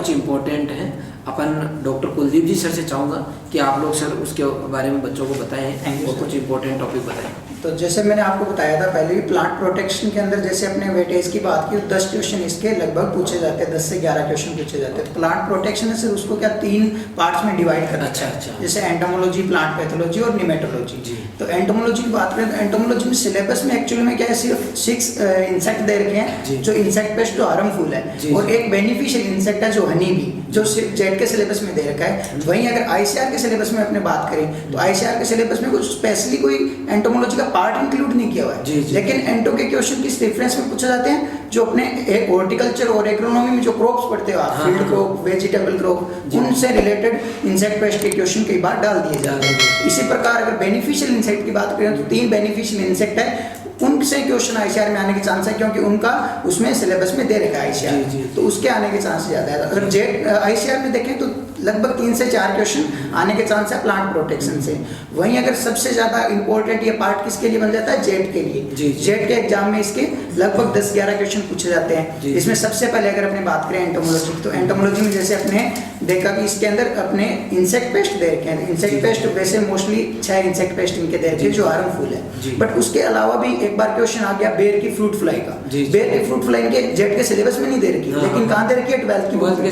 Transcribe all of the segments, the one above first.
कुछ इम्पोर्टेंट है। अपन डॉक्टर कुलदीप जी सर से चाहूँगा कि आप लोग सर उसके बारे में बच्चों को बताएं और कुछ इम्पोर्टेंट टॉपिक बताएं। तो जैसे मैंने आपको बताया था पहले भी, प्लांट प्रोटेक्शन के अंदर जैसे अपने वेटेज की बात की तो 10 क्वेश्चन इसके लगभग पूछे जाते हैं, 10 से 11 क्वेश्चन पूछे जाते हैं। प्लांट प्रोटेक्शन है सर, उसको क्या 3 पार्ट्स में डिवाइड करते हैं। अच्छा। जैसे एंटोमोलॉजी, प्लांट पैथोलॉजी और निमेटोलॉजी। तो एंटोमोलॉजी की बात करें तो एंटोमोलॉजी में सिलेबस में एक्चुअली में क्या है, सिर्फ 6 इंसेक्ट दे रखे हैं जो इंसेक्ट पेस्ट जो हार्मफुल है, और एक बेनिफिशियल इंसेक्ट है जो हनी बी, जो सिर्फ जेड के सिलेबस में दे रखा है। वहीं अगर आईसीआर के सिलेबस में अपने बात करें तो आईसीआर के सिलेबस में कुछ स्पेशली कोई एंटोमोलॉजी का पार्ट इंक्लूड नहीं किया हुआ है। लेकिन एंटो के क्वेश्चन किस रेफरेंस में पूछे जाते हैं, जो अपने हॉर्टिकल्चर और एग्रोनॉमी में जो क्रॉप्स पढ़ते हो आप, फील्ड क्रॉप, वेजिटेबल क्रॉप, उनसे रिलेटेड इंसेक्ट पेस्ट के क्वेश्चन कई बार डाल दिए जाते हैं। इसी प्रकार अगर बेनिफिशियल इंसेक्ट की बात करें तो 3 बेनिफिशियल इंसेक्ट है, उनसे क्वेश्चन आईसीआर में आने के चांस है क्योंकि उनका उसमें सिलेबस में दे रखा है आईसीआर, तो उसके आने के चांस ज्यादा है। अगर जेड आईसीआर में देखें तो लगभग 3 से 4 क्वेश्चन आने के चांस है प्लांट प्रोटेक्शन से। वहीं अगर सबसे ज्यादा इंपॉर्टेंट ये पार्ट किसके लिए बन जाता है, जेड के लिए। जेड के एग्जाम में इसके लगभग 10-11 क्वेश्चन पूछे जाते हैं। इसमें सबसे पहले अगर अपने बात करें एंटोमोलॉजी, तो एंटोमोलॉजी में जैसे अपने देखा कि इसके अंदर अपने इंसेक्ट पेस्ट दे रखे हैं। इंसेक्ट पेस्ट वैसे मोस्टली 6 इंसेक्ट पेस्ट इनके दे रखे हैं जो हार्मफुल है, बट उसके अलावा भी एक बार क्वेश्चन आ गया बेर की फ्रूट फ्लाई का। बेर की फ्रूट फ्लाई इनके जेड के सिलेबस में नहीं दे रखी, लेकिन कहाँ दे रखी है, 12th के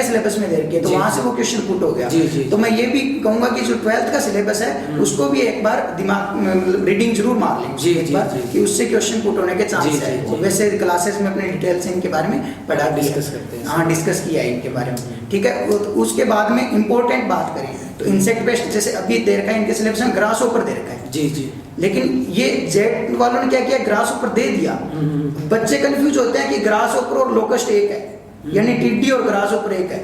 सिलेबस में दे रखी है, तो वहां से वो क्वेश्चन पुट हो गया। तो मैं ये भी कहूंगा कि जो 12th का सिलेबस है उसको भी एक बार दिमाग रीडिंग जरूर मार लें एक बार, कि उससे क्वेश्चन पुट होने के चांस है। वैसे क्लासेस में अपने डिटेल से इनके बारे में पढ़ा, डिस्कस करते हैं, हाँ डिस्कस किया है इनके बारे में, ठीक है। उसके बाद में इंपॉर्टेंट बात करें तो इंसेक्ट पेस्ट जैसे अभी दे रखा है इनके सिलेबस में, ग्रास ऊपर दे रखा है। लेकिन ये जेड वालों ने क्या किया, ग्रास ऊपर दे दिया। बच्चे कंफ्यूज होते हैं कि ग्रास ऊपर और लोकस्ट एक है, यानी टिड्डी और ग्रास ऊपर एक है,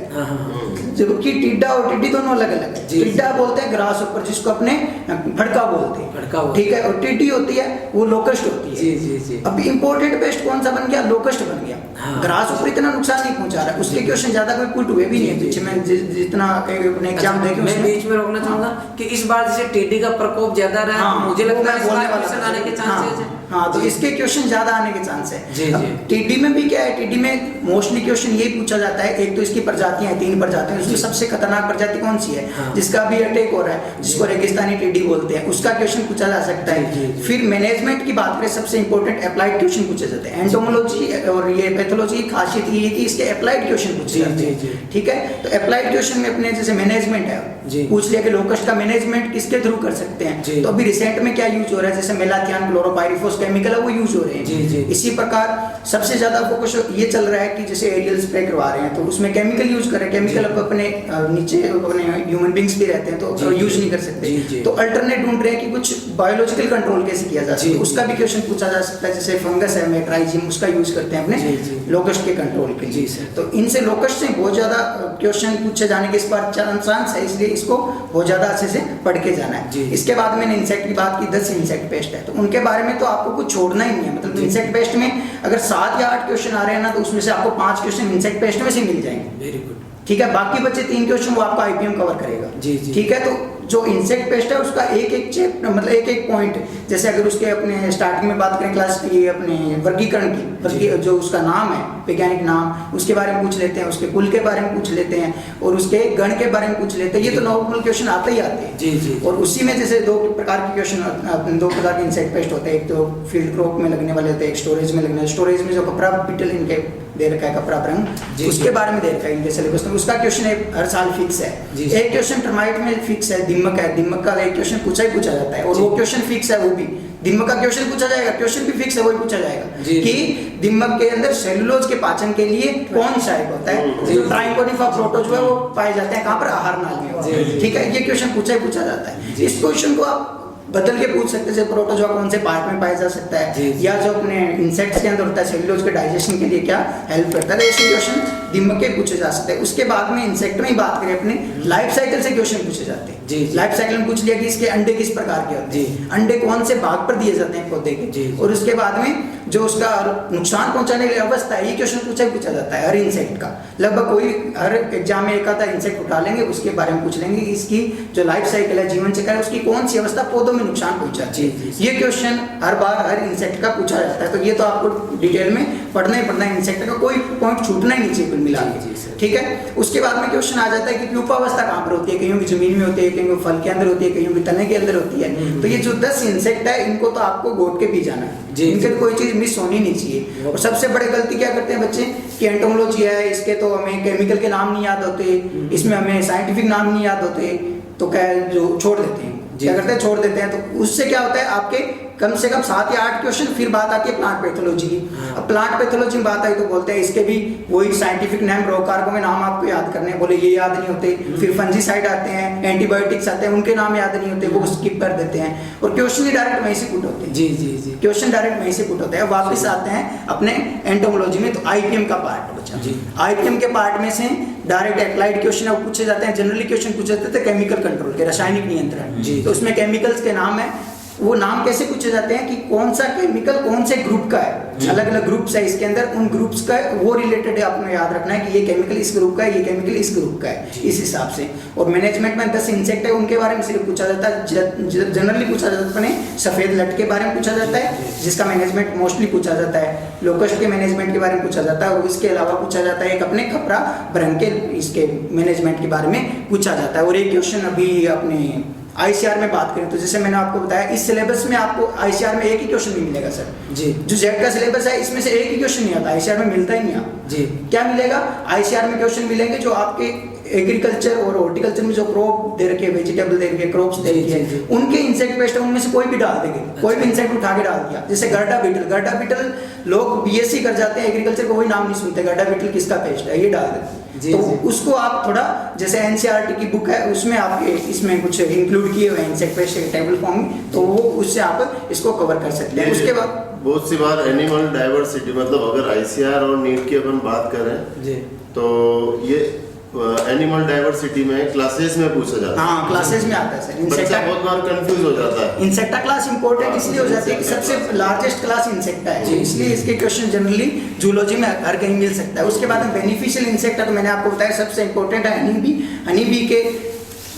जबकि टिड्डा और टिड्डी दोनों अलग अलग है। टिड्डा बोलते हैं ग्रास ऊपर, जिसको अपने फड़का बोलते हैं, ठीक है, और टिड्डी होती है वो लोकस्ट होती है। अब इंपोर्टेड पेस्ट कौन सा बन गया, लोकस्ट बन गया। ग्रास ऊपर इतना नुकसान नहीं पहुंचा रहा है, उसके क्वेश्चन ज्यादा कोई पुट हुए भी नहीं है पीछे। मैं जितना अपने एग्जाम देखे, मैं बीच में रोकना चाहूंगा कि इस बार जैसे टिड्डी का प्रकोप ज्यादा रहा, मुझे लगता है बोलने वाला आने के चांसेस है। हाँ, तो इसके क्वेश्चन ज्यादा आने के चांस है। अब टिड्डी में भी क्या है, टिड्डी में मोस्टली क्वेश्चन यही पूछा जाता है, एक तो इसकी प्रजातियां 3 प्रजातियां, उसमें सबसे खतरनाक प्रजाति कौन सी है, जिसका भी अटैक हो रहा है, जिसको रेगिस्तानी टिड्डी बोलते हैं, उसका क्वेश्चन पूछा जा सकता है। फिर मैनेजमेंट की बात करें, सबसे इंपॉर्टेंट अप्लाइड क्वेश्चन पूछे जाते हैं। एंटोमोलॉजी और ये पैथोलॉजी की खासियत ये है कि इसके अप्लाइड क्वेश्चन पूछे जाते हैं, ठीक है। तो अप्लाइड क्वेश्चन में अपने जैसे मैनेजमेंट है, पूछ लिया कि लोकस्ट का मैनेजमेंट किसके थ्रू कर सकते हैं, तो अभी रिसेंट में क्या यूज हो रहा है, जैसे मेलाथियान क्लोरोपाइरिफोस केमिकल है वो यूज हो रहे हैं। इसी प्रकार सबसे ज्यादा फोकस ये चल रहा है कि जैसे एरियल स्प्रे करवा रहे हैं तो उसमें केमिकल यूज कर रहे हैं। केमिकल अपने नीचे अपने ह्यूमन बींग्स भी रहते हैं तो यूज नहीं कर सकते, तो अल्टरनेट ढूंढ रहे हैं कि कुछ बायोलॉजिकल कंट्रोल कैसे किया जा सकता है, उसका भी क्वेश्चन पूछा जा सकता है। जैसे फंगस है मेट्राइजियम, उसका यूज करते हैं अपने लोकस्ट के कंट्रोल के लिए। तो इनसे लोकस्ट से बहुत ज्यादा क्वेश्चन पूछे जाने के इस बार चांस है, इसलिए इसको बहुत ज्यादा अच्छे से पढ़ के जाना है। इसके बाद मैंने इंसेक्ट की बात की, 10 इंसेक्ट पेस्ट है, तो उनके बारे में तो आपको कुछ छोड़ना ही नहीं है। मतलब इंसेक्ट पेस्ट में अगर 7 या 8 क्वेश्चन आ रहे हैं ना, तो उसमें से आपको 5 क्वेश्चन इंसेक्ट पेस्ट में से मिल जाएंगे। वेरी गुड, ठीक है। बाकी बचे 3 क्वेश्चन वो आपका आईपीएम कवर करेगा, ठीक है। तो जो इंसेक्ट पेस्ट है उसका एक चैप्टर, मतलब एक पॉइंट, जैसे अगर उसके अपने स्टार्टिंग में बात करें क्लास की अपने वर्गीकरण की, जो उसका नाम है, वैज्ञानिक नाम, उसके बारे में पूछ लेते हैं, उसके कुल के बारे में पूछ लेते हैं, और उसके गण के बारे में पूछ लेते हैं। ये तो नॉर्मल क्वेश्चन आते ही आते हैं। और उसी में जैसे 2 प्रकार के क्वेश्चन, 2 प्रकार के इंसेक्ट पेस्ट होते हैं। एक तो फील्ड क्रॉप में लगने वाले होते हैं, एक स्टोरेज में लगने वाले। स्टोरेज में जो कपड़ा बीटल इनके दे रखा है, कपड़ा रंग, उसके बारे में दे रखा है इनके सिलेबस में, उसका क्वेश्चन हर साल फिक्स है। एक क्वेश्चन टर्माइट में फिक्स है, दीमक है, दीमक का एक क्वेश्चन पूछा जाता है, और वो क्वेश्चन फिक्स है, वो भी दीमक का क्वेश्चन पूछा जाएगा, क्वेश्चन भी फिक्स है, वही पूछा जाएगा कि दीमक के अंदर सेलुलोज के पाचन के लिए कौन सा एक होता है, जो ट्राइकोनिफा प्रोटोजोआ है वो पाए जाते हैं कहाँ पर, आहार नाल में, ठीक है। ये क्वेश्चन पूछा जाता है। इस क्वेश्चन को आप बदल के पूछ सकते हैं, प्रोटोजोआ कौन से पार्ट में पाया जा सकता है, या जो अपने इंसेक्ट्स के अंदर होता है सेलुलोज के डाइजेशन के लिए क्या हेल्प करता है, ऐसे क्वेश्चन दीमक के पूछे जा सकते हैं। उसके बाद में इंसेक्ट में ही बात करें अपने लाइफ साइकिल से क्वेश्चन पूछे जाते हैं। लाइफ साइकिल में पूछ लिया कि इसके अंडे किस प्रकार के होते हैं, अंडे कौन से भाग पर दिए जाते हैं पौधे के, और उसके बाद में जो उसका नुकसान पहुंचाने वाली अवस्था है, ये क्वेश्चन पूछा जाता है हर इंसेक्ट का। लगभग कोई हर एग्जाम में एक आधा इंसेक्ट उठा लेंगे, उसके बारे में पूछ लेंगे कि इसकी जो लाइफ साइकिल है, जीवन चक्र है, उसकी कौन सी अवस्था पौधों में नुकसान पहुंचाती है। ये क्वेश्चन हर बार हर इंसेक्ट का पूछा जाता है। तो ये तो आपको डिटेल में पढ़ना ही पढ़ना है, इंसेक्ट का कोई पॉइंट छूटना ही नहीं चाहिए कुल मिला के, ठीक है। उसके बाद में क्वेश्चन आ जाता है कि प्यूपावस्था कहाँ पर होती है, कहीं की जमीन में होती है, कहीं फल के अंदर होती है, कहीं की तने के अंदर होती है। तो ये जो 10 इंसेक्ट है, इनको तो आपको गोद के पी जाना है, इनके कोई चीज मिस होनी नहीं चाहिए। और सबसे बड़ी गलती क्या करते हैं बच्चे कि एंटोमोलॉजी है, इसके तो हमें केमिकल के नाम नहीं याद होते, इसमें हमें साइंटिफिक नाम नहीं याद होते, तो क्या जो छोड़ देते हैं, क्या करते हैं छोड़ देते हैं। तो उससे क्या होता है, आपके कम से कम 7 या 8 क्वेश्चन। फिर बात आती है प्लांट पैथोलॉजी की। अब प्लांट पैथोलॉजी में बात आई तो बोलते हैं इसके भी वही साइंटिफिक नेम, रोग कारकों के नाम आपको याद करने, बोले ये याद नहीं होते। फिर फंजीसाइड आते हैं, एंटीबायोटिक्स आते हैं, उनके नाम याद नहीं होते, वो स्किप कर देते हैं। और क्वेश्चन ही डायरेक्ट वहीं से पुट होते हैं। जी, क्वेश्चन डायरेक्ट वहीं से पुट होते हैं। वापस आते हैं अपने एंटोमोलॉजी में, तो आईपीएम का पार्ट बचा। आईपीएम के पार्ट में से डायरेक्ट एप्लाइड क्वेश्चन पूछे जाते हैं। जनरली क्वेश्चन पूछे जाते थे केमिकल कंट्रोल के, रासायनिक नियंत्रण। तो उसमें केमिकल्स के नाम है, वो नाम कैसे पूछे जाते हैं कि कौन सा केमिकल कौन से ग्रुप का है, अलग अलग ग्रुप्स है इसके अंदर, उन ग्रुप्स का वो रिलेटेड है, आपको याद रखना है कि ये केमिकल इस ग्रुप का है, ये केमिकल इस ग्रुप का है, इस हिसाब से। और मैनेजमेंट में 10 इंसेक्ट है, उनके बारे में सिर्फ पूछा जाता है। जनरली पूछा जाता है सफेद लट के बारे में पूछा जाता है, जिसका मैनेजमेंट मोस्टली पूछा जाता है। लोकस्ट के मैनेजमेंट के बारे में पूछा जाता है, और इसके अलावा पूछा जाता है एक अपने खपरा भ्रंग के इसके मैनेजमेंट के बारे में पूछा जाता है। और एक क्वेश्चन अभी अपने आईसीआर में बात करें तो जैसे मैंने आपको बताया, इस सिलेबस में आपको आईसीआर में एक ही क्वेश्चन नहीं मिलेगा सर जी। जो जेड का सिलेबस है, इसमें से एक ही क्वेश्चन नहीं आता, आईसीआर में मिलता ही नहीं आप जी। क्या मिलेगा, आईसीआर में क्वेश्चन मिलेंगे जो आपके एग्रीकल्चर और हॉर्टिकल्चर में जो क्रॉप दे रखे, वेजिटेबल दे रखे, क्रॉप्स दे रखे, उनके इंसेक्ट पेस्ट है, उनमें से कोई भी डाल देंगे। कोई भी इंसेक्ट उठा के डाल दिया, जैसे गर्डा बीटल लोग बीएससी कर जाते हैं एग्रीकल्चर को, वही नाम नहीं सुनते, गर्डा बीटल किसका पेस्ट है, ये डाल देते। तो उसको आप थोड़ा जैसे एनसीईआरटी की बुक है, उसमें आपके इसमें कुछ इंक्लूड किए हुए हैं इंसेक्ट पेस्ट टेबल फॉर्म में, तो वो उससे आप इसको कवर कर सकते हैं। उसके बाद बहुत सी बार एनिमल डाइवर्सिटी, मतलब अगर आईसीआर और नीट की अपन बात करें जी, तो ये एनिमल डाइवर्सिटी में क्लासेस में पूछा जाता है। हाँ, क्लासेस में आता है सर। इंसेक्टा बहुत बार कंफ्यूज हो जाता है। इंसेक्टा क्लास इंपॉर्टेंट इसलिए हो जाती है कि सबसे लार्जेस्ट क्लास इंसेक्टा है, इसलिए इसके क्वेश्चन जनरली जूलॉजी में हर कहीं मिल सकता है। उसके बाद में बेनिफिशियल इंसेक्टा, तो मैंने आपको बताया सबसे इंपॉर्टेंट है हनी बी। हनी बी के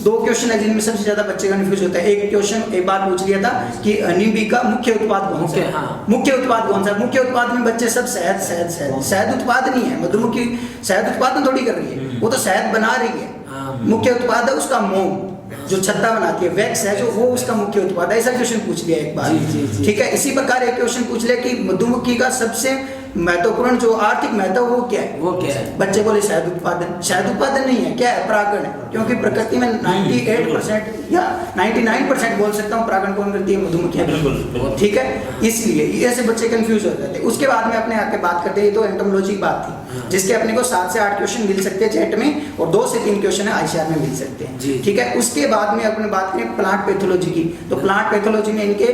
2 क्वेश्चन है जिनमें सबसे ज्यादा बच्चे कंफ्यूज होता है। एक क्वेश्चन एक बार पूछ लिया था कि हनी बी का मुख्य उत्पाद कौन सा है। मुख्य उत्पाद कौन सा, मुख्य उत्पाद में बच्चे सब शहद उत्पाद नहीं है, मधुमक्खी शहद उत्पादन थोड़ी कर रही है, वो तो शहद बना रही है। मुख्य उत्पाद है उसका मोम, जो छत्ता बनाती है, वैक्स है जो, वो उसका मुख्य उत्पाद है। ऐसा क्वेश्चन पूछ लिया एक बार, ठीक है। इसी प्रकार एक क्वेश्चन पूछ लिया कि मधुमक्खी का सबसे महत्वपूर्ण जो आर्थिक महत्व वो क्या है, बच्चे बोले शहद उत्पादन। शहद उत्पादन नहीं है, क्या है, परागण है। क्योंकि प्रकृति में 98% या 99% बोल सकता हूँ परागण कौन करती है, मधुमक्खियां, ठीक है। इसलिए ऐसे बच्चे कंफ्यूज हो जाते हैं। उसके बाद में अपने आके बात करते हैं, तो एंटोमोलॉजी की बात थी, जिसके अपने को 7 से 8 क्वेश्चन मिल सकते हैं जेट में, और 2 से 3 क्वेश्चन है आईसीआर में मिल सकते हैं, ठीक है। उसके बाद में अपने बात करें प्लांट पैथोलॉजी की, तो प्लांट पैथोलॉजी में इनके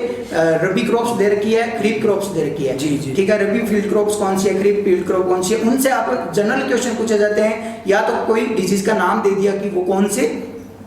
रबी क्रॉप्स दे रखी है, खरीफ क्रॉप्स दे रखी है, ठीक है। रबी फील्ड क्रॉप्स कौन सी है, खरीफ फील्ड क्रॉप कौन सी है, उनसे आप जनरल क्वेश्चन पूछे जाते हैं। या तो कोई डिजीज का नाम दे दिया कि वो कौन से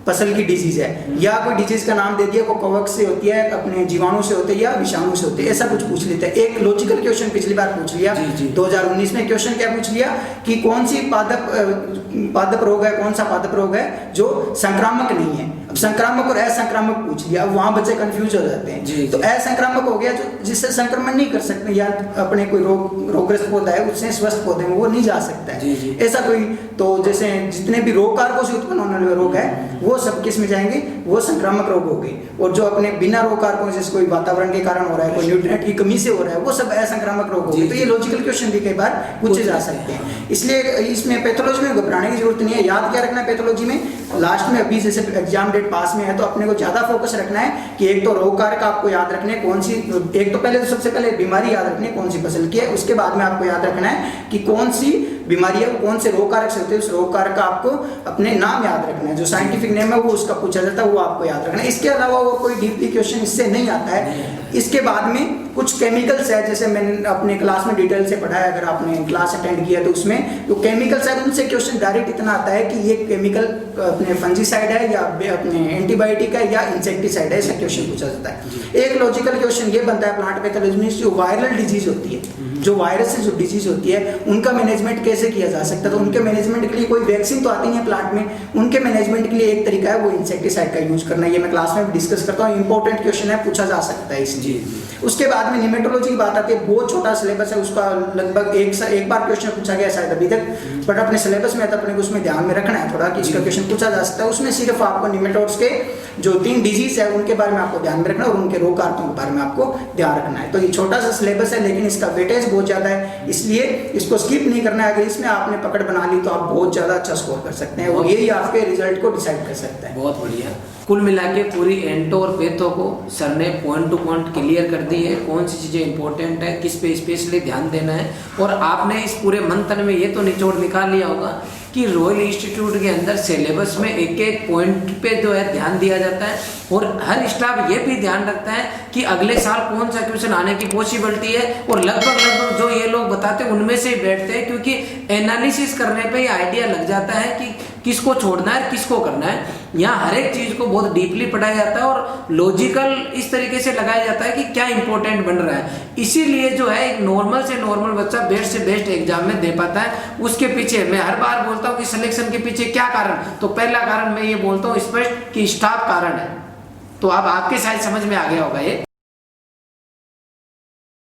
फसल की डिजीज है, या कोई डिजीज का नाम दे दिया वो कवक से होती है, अपने जीवाणु से होते हैं या विषाणु से होते हैं, ऐसा कुछ पूछ लेते हैं। एक लॉजिकल क्वेश्चन पिछली बार पूछ लिया 2019 में। क्वेश्चन क्या पूछ लिया कि कौन सी पादप रोग है, कौन सा पादप रोग है जो संक्रामक नहीं है। अब संक्रामक और असंक्रामक पूछ लिया, अब वहां बच्चे कंफ्यूज हो जाते हैं। तो असंक्रामक हो गया जो जिससे संक्रमण नहीं कर सकते, या अपने कोई रोगग्रस्त पौधा है उससे स्वस्थ पौधे में वो नहीं जा सकता है, ऐसा कोई। तो जैसे जितने भी रोग कारकों से उत्पन्न होने वाले रोग है वो सब किस में जाएंगे, वो संक्रामक रोग हो गए। और जो अपने बिना रोग कारकों, जैसे कोई वातावरण के कारण हो रहा है, कोई न्यूट्रिएंट की कमी से हो रहा है, वो सब असंक्रामक रोग हो गए। तो ये लॉजिकल क्वेश्चन भी कई बार पूछे जा सकते हैं। इसलिए इसमें पैथोलॉजी में घबराने की जरूरत नहीं है। याद क्या रखना है पैथोलॉजी में, लास्ट में अभी जैसे एग्जाम डेट पास में है तो अपने को ज्यादा फोकस रखना है कि एक तो रोग कारक आपको याद रखने कौन सी, एक तो पहले तो सबसे पहले बीमारी याद रखनी है कौन सी फसल की है। उसके बाद में आपको याद रखना है कि कौन सी बीमारी है वो कौन से रोग कारक से होती है, उस रोग कारक का आपको अपने नाम याद रखना है, जो साइंटिफिक नेम है वो उसका पूछा जाता है, वो आपको याद रखना है। इसके अलावा वो कोई डीपली क्वेश्चन इससे नहीं आता है। इसके बाद में कुछ केमिकल्स है, जैसे मैंने अपने क्लास में डिटेल से पढ़ा है, अगर आपने क्लास अटेंड किया तो उसमें जो केमिकल्स है उनसे क्वेश्चन डायरेक्ट इतना आता है कि ये केमिकल अपने फंजीसाइड है या अपने एंटीबायोटिक है या इंसेक्टिसाइड है, ऐसा क्वेश्चन पूछा जाता है। एक लॉजिकल क्वेश्चन ये बनता है प्लांट पैथोलॉजी में, जो वायरल डिजीज होती है, जो वायरस से जो डिजीज होती है उनका मैनेजमेंट कैसे किया जा सकता है। तो उनके मैनेजमेंट के लिए कोई वैक्सीन तो आती नहीं है प्लांट में, उनके मैनेजमेंट के लिए एक तरीका है वो इंसेक्टिसाइड का यूज करना है। ये मैं क्लास में भी डिस्कस करता हूँ, इंपॉर्टेंट क्वेश्चन है, पूछा जा सकता है इसलिए। उसके बाद में निमेटोलॉजी की बात आती है, बहुत छोटा सिलेबस है, उसका लगभग एक बार क्वेश्चन पूछा गया शायद अभी तक, बट अपने सिलेबस में अपने को उसमें ध्यान में रखना है थोड़ा कि इसका क्वेश्चन पूछा जा सकता है। उसमें सिर्फ आपको निमेटोड्स के जो 3 डिजीज है उनके बारे में आपको ध्यान में रखना है और उनके रोग कारकों के बारे में आपको ध्यान रखना है। तो ये छोटा सा सिलेबस है लेकिन इसका वेटेज बहुत ज्यादा है, इसलिए इसको स्किप नहीं करना है। अगर इसमें आपने पकड़ बना ली तो आप बहुत ज्यादा अच्छा स्कोर कर सकते हैं और यही आपके रिजल्ट को डिसाइड कर सकता है। बहुत बढ़िया। कुल मिला के पूरी एंटो और पेथो को सर ने पॉइंट टू पॉइंट क्लियर कर दी है, कौन सी चीज़ें इंपॉर्टेंट है, किस पे स्पेशली ध्यान देना है। और आपने इस पूरे मंथन में ये तो निचोड़ निकाल लिया होगा कि रॉयल इंस्टीट्यूट के अंदर सिलेबस में एक एक पॉइंट पे जो है ध्यान दिया जाता है और हर स्टाफ ये भी ध्यान रखता है कि अगले साल कौन सा क्वेश्चन आने की पॉसिबिलिटी है और लगभग जो ये लोग बताते हैं उनमें से ही बैठते हैं, क्योंकि एनालिसिस करने पे ये आइडिया लग जाता है कि किसको छोड़ना है किसको करना है। यहाँ हर एक चीज को बहुत डीपली पढ़ाया जाता है और लॉजिकल इस तरीके से लगाया जाता है कि क्या इंपॉर्टेंट बन रहा है। इसीलिए जो है एक नॉर्मल से नॉर्मल बच्चा बेस्ट से बेस्ट एग्जाम में दे पाता है। उसके पीछे मैं हर बार बोलता हूँ कि सिलेक्शन के पीछे क्या कारण, तो पहला कारण मैं ये बोलता हूँ स्पष्ट कि स्टाफ कारण है। तो अब आपके शायद समझ में आ गया होगा ये।